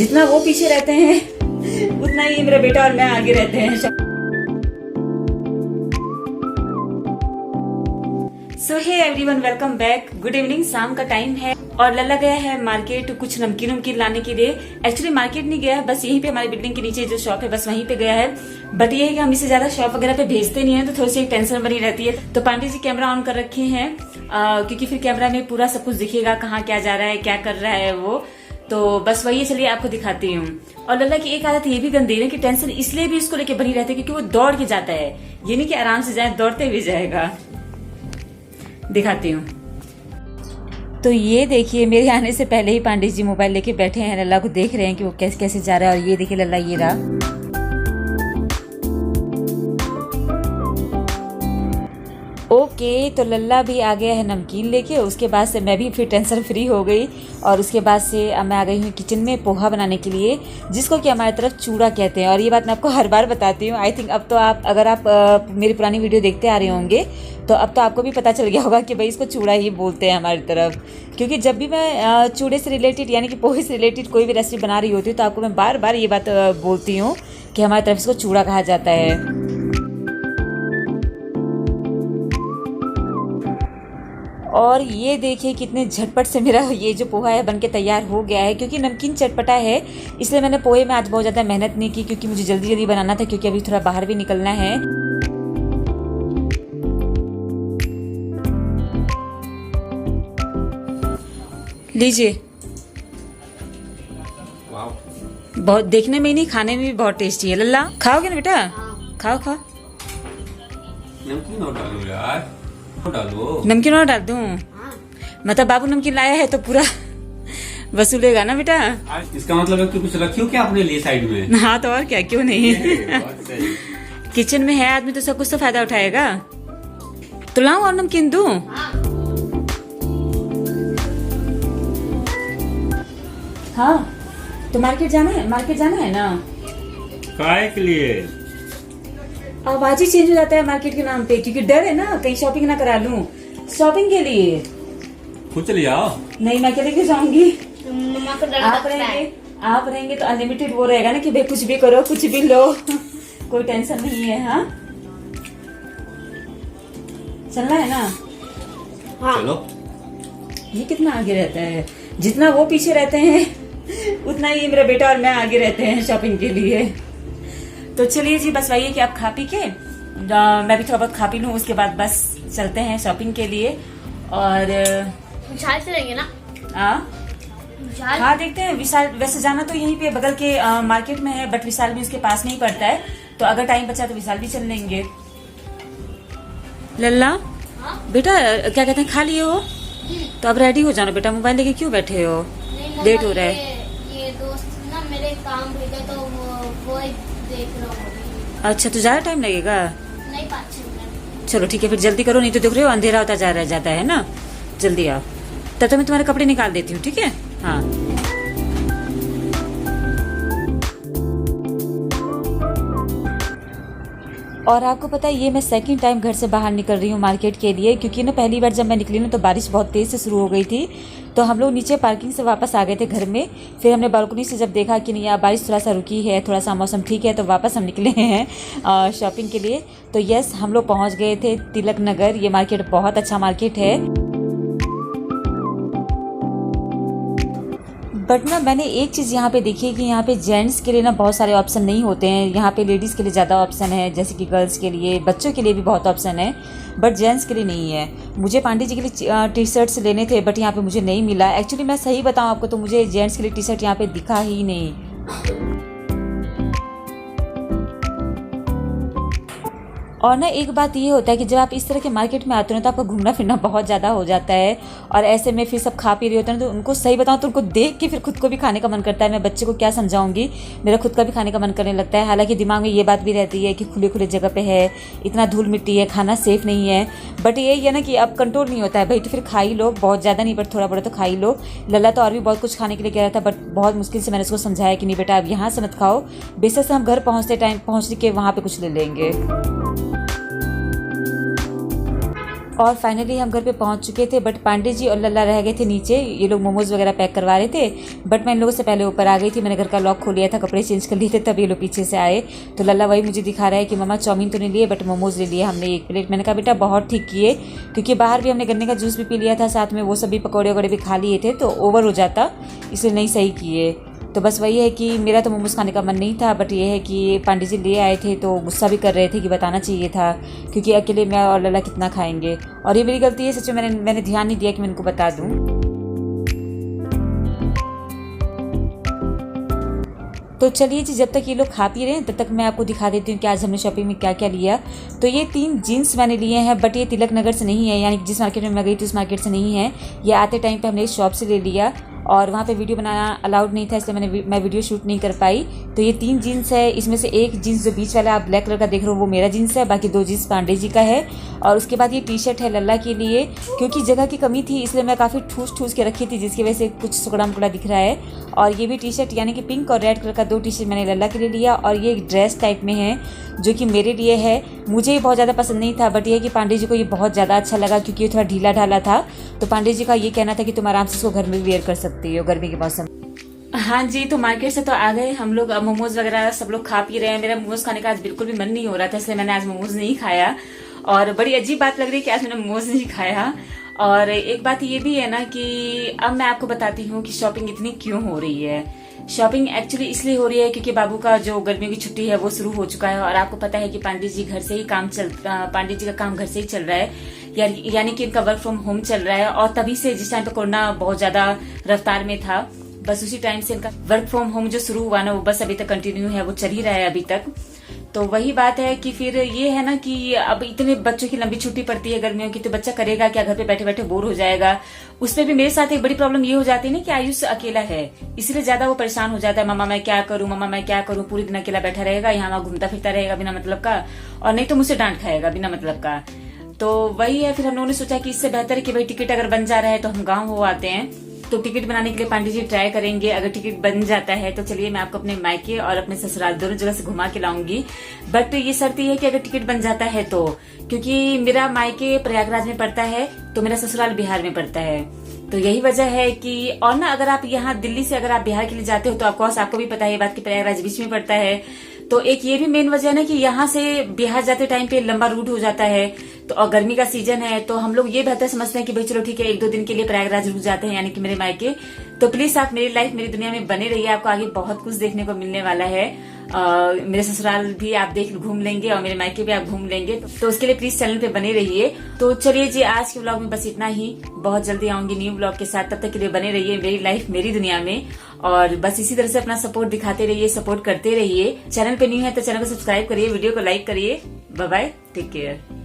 जितना वो पीछे रहते हैं उतना ही मेरा बेटा और मैं आगे रहते हैं। So hey everyone, welcome back. Good evening. शाम का टाइम है और लल्ला गया है मार्केट कुछ नमकीन वमकीन लाने के लिए। एक्चुअली मार्केट नहीं गया है, बस यहीं पे हमारी बिल्डिंग के नीचे जो शॉप है बस वहीं पे गया है। बट ये है कि हम इसे ज्यादा शॉप वगैरह पे भेजते नहीं है तो थोड़ी सी टेंशन बनी रहती है। तो पांडे जी कैमरा ऑन कर रखे हैं क्योंकि फिर कैमरा में पूरा सब कुछ दिखेगा, कहाँ क्या जा रहा है, क्या कर रहा है वो। तो बस वही, चलिए आपको दिखाती हूँ। और लल्ला की एक आदत ये भी गंदी है कि टेंशन इसलिए भी उसको लेके बनी रहती है क्योंकि वो दौड़ के जाता है, ये नहीं कि आराम से जाए, दौड़ते भी जाएगा। दिखाती हूँ। तो ये देखिए, मेरे आने से पहले ही पांडे जी मोबाइल लेके बैठे हैं, लल्ला को देख रहे हैं कि वो कैसे कैसे जा रहा है। और ये देखिए लल्ला, ये रहा। ओके, तो लल्ला भी आ गया है नमकीन लेके। उसके बाद से मैं भी फिर टेंशन फ्री हो गई और उसके बाद से अब मैं आ गई हूँ किचन में पोहा बनाने के लिए, जिसको कि हमारी तरफ चूड़ा कहते हैं। और ये बात मैं आपको हर बार बताती हूँ। आई थिंक अब तो आप, अगर आप मेरी पुरानी वीडियो देखते आ रहे होंगे तो अब तो आपको भी पता चल गया होगा कि भाई इसको चूड़ा ही बोलते हैं हमारी तरफ। क्योंकि जब भी मैं चूड़े से रिलेटेड यानी कि पोहे से रिलेटेड कोई भी रेसिपी बना रही होती हूँ तो आपको मैं बार बार ये बात बोलती हूँ कि हमारी तरफ इसको चूड़ा कहा जाता है। और ये देखिए कितने झटपट से मेरा ये जो पोहा है बनके तैयार हो गया है। क्योंकि नमकीन चटपटा है इसलिए मैंने पोहे में आज बहुत ज़्यादा मेहनत नहीं की, क्योंकि मुझे जल्दी जल्दी बनाना था, क्योंकि अभी थोड़ा बाहर भी निकलना है। लीजिए। बहुत देखने में ही नहीं, खाने में भी बहुत टेस्टी है। लल्ला खाओगे ना बेटा? खाओ खाओ। नमकीन और डालो यार, डालो। नमकीन और डाल दूं? मतलब बाबू नमकीन लाया है तो पूरा वसूलेगा ना बेटा? इसका मतलब है कि कुछ रखियो क्या अपने लिए साइड में? हाँ तो और क्या, क्यों नहीं। किचन में है आदमी तो सब कुछ तो फायदा उठाएगा। तो लाऊं और नमकीन दूं? हाँ तो मार्केट जाना है ना? काय के लिए? आवाज ही चेंज हो जाता है मार्केट के नाम पे, क्योंकि डर है ना कहीं शॉपिंग ना करा लूं। शॉपिंग के लिए खुद चले आओ। नहीं, मैं अकेले क्यों जाऊंगी? मम्मा को डर आप रहेंगे तो अनलिमिटेड वो रहेगा ना कि भाई कुछ भी करो, कुछ भी लो। कोई टेंशन नहीं है। हाँ चलना है ना? हाँ। चलो। ये कितना आगे रहता है, जितना वो पीछे रहते हैं उतना ही मेरा बेटा और मैं आगे रहते हैं शॉपिंग के लिए। तो चलिए जी, बस वही है कि आप खा पी के, मैं भी थोड़ा बहुत खा पी लूँ, उसके बाद बस चलते हैं शॉपिंग के लिए। और विशाल चलेंगे ना? हाँ देखते हैं। विशाल वैसे जाना तो यहीं पे बगल के मार्केट में है, बट विशाल भी उसके पास में ही पड़ता है, तो अगर टाइम बचा तो विशाल भी चल लेंगे। लल्ला बेटा क्या कहते हैं, खा लिए हो तो अब रेडी हो जाना बेटा। मोबाइल लेके क्यों बैठे हो? लेट हो रहा है। ये दोस्त ना मेरे काम भेजा तो वो देख रहा हूँ। अच्छा तो ज्यादा टाइम लगेगा? नहीं, 5-6 मिनट। चलो ठीक है फिर, जल्दी करो, नहीं तो देख रहे हो अंधेरा होता जाता है ना। जल्दी आओ, तब तो मैं तुम्हारे कपड़े निकाल देती हूँ, ठीक है? हाँ और आपको पता है ये मैं सेकंड टाइम घर से बाहर निकल रही हूँ मार्केट के लिए, क्योंकि ना पहली बार जब मैं निकली ना तो बारिश बहुत तेज़ से शुरू हो गई थी। तो हम लोग नीचे पार्किंग से वापस आ गए थे घर में। फिर हमने बालकनी से जब देखा कि नहीं यार बारिश थोड़ा सा रुकी है, थोड़ा सा मौसम ठीक है, तो वापस हम निकले हैं शॉपिंग के लिए। तो यस, हम लोग पहुँच गए थे तिलक नगर। ये मार्केट बहुत अच्छा मार्केट है। बट ना मैंने एक चीज़ यहाँ पे देखी है कि यहाँ पे जेंट्स के लिए ना बहुत सारे ऑप्शन नहीं होते हैं। यहाँ पे लेडीज़ के लिए ज़्यादा ऑप्शन है, जैसे कि गर्ल्स के लिए, बच्चों के लिए भी बहुत ऑप्शन है, बट जेंट्स के लिए नहीं है। मुझे पांडे जी के लिए टी शर्ट्स लेने थे बट यहाँ पे मुझे नहीं मिला। एक्चुअली मैं सही बताऊँ आपको तो मुझे जेंट्स के लिए टी शर्ट यहाँ पे दिखा ही नहीं। और ना एक बात ये होता है कि जब आप इस तरह के मार्केट में आते हो ना तो आपका घूमना फिरना बहुत ज़्यादा हो जाता है। और ऐसे में फिर सब खा पी रहे होते हैं तो उनको सही बताऊँ तो उनको देख के फिर खुद को भी खाने का मन करता है। मैं बच्चे को क्या समझाऊंगी, मेरा खुद का भी खाने का मन करने लगता है। हालांकि दिमाग में ये बात भी रहती है कि खुले खुले जगह पे है, इतना धूल मिट्टी है, खाना सेफ नहीं है। बट ये है ना कि अब कंट्रोल नहीं होता है भाई, तो फिर खा ही लो, बहुत ज़्यादा नहीं बट थोड़ा बड़ा तो खा ही लो। लल्ला तो और भी बहुत कुछ खाने के लिए कह रहा था, बट बहुत मुश्किल से मैंने उसको समझाया कि नहीं बेटा अब यहाँ से मत खाओ, बेशक से हम घर पहुँचने के वहाँ पर कुछ ले लेंगे। और फाइनली हम घर पे पहुंच चुके थे, बट पांडे जी और लल्ला रह गए थे नीचे। ये लोग मोमोज वगैरह पैक करवा रहे थे, बट मैं इन लोगों से पहले ऊपर आ गई थी। मैंने घर का लॉक खोल लिया था, कपड़े चेंज कर लिए थे, तब ये लोग पीछे से आए। तो लल्ला वही मुझे दिखा रहा है कि मम्मा चाउमीन तो नहीं लिए बट मोमोज ले लिए हमने 1 प्लेट। मैंने कहा बेटा बहुत ठीक किए, क्योंकि बाहर भी हमने गन्ने का जूस भी पी लिया था, साथ में वो सब भी पकौड़े वगैरह भी खा लिए थे, तो ओवर हो जाता, इसलिए नहीं सही किए। तो बस वही है कि मेरा तो मोमोज खाने का मन नहीं था, बट ये है कि पांडे जी ले आए थे तो गुस्सा भी कर रहे थे कि बताना चाहिए था, क्योंकि अकेले मैं और लल्ला कितना खाएंगे। और ये मेरी गलती है, सच में मैंने ध्यान नहीं दिया कि मैं इनको बता दूं। तो चलिए जी, जब तक ये लोग खा पी रहे हैं तब तक मैं आपको दिखा देती हूँ कि आज हमने शॉपिंग में क्या क्या लिया। तो ये 3 जीन्स मैंने लिए हैं, बट ये तिलक नगर से नहीं है, यानी कि जिस मार्केट में मैं गई थी उस मार्केट से नहीं है। ये आते टाइम पे हमने इस शॉप से ले लिया, और वहाँ पे वीडियो बनाना अलाउड नहीं था, इसलिए मैं वीडियो शूट नहीं कर पाई। तो ये 3 जीन्स है, इसमें से एक जीन्स जो बीच वाला आप ब्लैक कलर का देख रहे हो वो मेरा जीन्स है, बाकी 2 जीन्स पांडे जी का है। और उसके बाद ये टी शर्ट है लल्ला के लिए, क्योंकि जगह की कमी थी इसलिए मैं काफ़ी ठूस के रखी थी, जिसकी वजह से कुछ टुकड़ा मुकड़ा दिख रहा है। और ये भी टी शर्ट यानी कि पिंक और रेड कलर का 2 टी शर्ट मैंने लल्ला के लिए लिया। और ये एक ड्रेस टाइप में है जो कि मेरे लिए है। मुझे ये बहुत ज़्यादा पसंद नहीं था, बट ये है कि पांडे जी को ये बहुत ज़्यादा अच्छा लगा, क्योंकि ये थोड़ा ढीला ढाला था। तो पांडे जी का ये कहना था कि तुम आराम से इसको घर में वेयर कर सकती हो गर्मी के मौसम। हाँ जी, तो मार्केट से तो आ गए हम लोग, मोमोज वगैरह सब लोग खा पी रहे हैं। मेरा मोमोज खाने का आज बिल्कुल भी मन नहीं हो रहा था, इसलिए मैंने आज मोमोज नहीं खाया। और बड़ी अजीब बात लग रही है कि आज मैंने मोमोज नहीं खाया। और एक बात ये भी है ना कि अब मैं आपको बताती हूँ कि शॉपिंग इतनी क्यों हो रही है। शॉपिंग एक्चुअली इसलिए हो रही है क्योंकि बाबू का जो गर्मियों की छुट्टी है वो शुरू हो चुका है, और आपको पता है कि पांडे जी का काम घर से ही चल रहा है, यानी कि इनका वर्क फ्रॉम होम चल रहा है। और तभी से जिस टाइम पे कोरोना बहुत ज्यादा रफ्तार में था, बस उसी टाइम से इनका वर्क फ्रॉम होम जो शुरू हुआ ना वो बस अभी तक कंटिन्यू है, वो चल ही रहा है अभी तक। तो वही बात है कि फिर ये है ना कि अब इतने बच्चों की लंबी छुट्टी पड़ती है गर्मियों की, तो बच्चा करेगा क्या, घर पे बैठे बैठे बोर हो जाएगा। उसमें भी मेरे साथ एक बड़ी प्रॉब्लम ये हो जाती है ना कि आयुष अकेला है, इसलिए ज्यादा वो परेशान हो जाता है। मम्मा मैं क्या करूं, मम्मा मैं क्या करूं, पूरी दिन अकेला बैठा रहेगा, यहाँ वहाँ घूमता फिरता रहेगा बिना मतलब का, और नहीं तो मुझसे डांट खाएगा बिना मतलब का। तो वही है, फिर हम लोगों ने सोचा कि इससे बेहतर है कि भाई टिकट अगर बन जा रहा है तो हम गाँव हो आते हैं। तो टिकट बनाने के लिए पांडे जी ट्राई करेंगे, अगर टिकट बन जाता है तो चलिए मैं आपको अपने मायके और अपने ससुराल दोनों जगह से घुमा के लाऊंगी। बट ये शर्त ये है कि अगर टिकट बन जाता है तो, क्योंकि मेरा मायके प्रयागराज में पड़ता है तो मेरा ससुराल बिहार में पड़ता है। तो यही वजह है कि, और ना अगर आप यहाँ दिल्ली से अगर आप बिहार के लिए जाते हो तो ऑफकोर्स आपको भी पता है ये बात कि प्रयागराज बीच में पड़ता है। तो एक ये भी मेन वजह है ना कि यहाँ से बिहार जाते टाइम पे लंबा रूट हो जाता है, तो और गर्मी का सीजन है, तो हम लोग ये बेहतर समझते हैं कि भाई चलो ठीक है 1-2 दिन के लिए प्रयागराज रुक जाते हैं, यानी कि मेरे मायके। तो प्लीज आप मेरी लाइफ मेरी दुनिया में बने रहिए, आपको आगे बहुत कुछ देखने को मिलने वाला है। मेरे ससुराल भी आप घूम लेंगे और मेरे मायके भी आप घूम लेंगे, तो उसके लिए प्लीज चैनल पे बने रहिए। तो चलिए जी, आज के व्लॉग में बस इतना ही, बहुत जल्दी आऊंगी न्यू व्लॉग के साथ, तब तक के लिए बने रहिए मेरी लाइफ मेरी दुनिया में, और बस इसी तरह से अपना सपोर्ट दिखाते रहिए, सपोर्ट करते रहिए। चैनल पे न्यू है तो चैनल को सब्सक्राइब करिए, वीडियो को लाइक करिए। Bye bye, take care.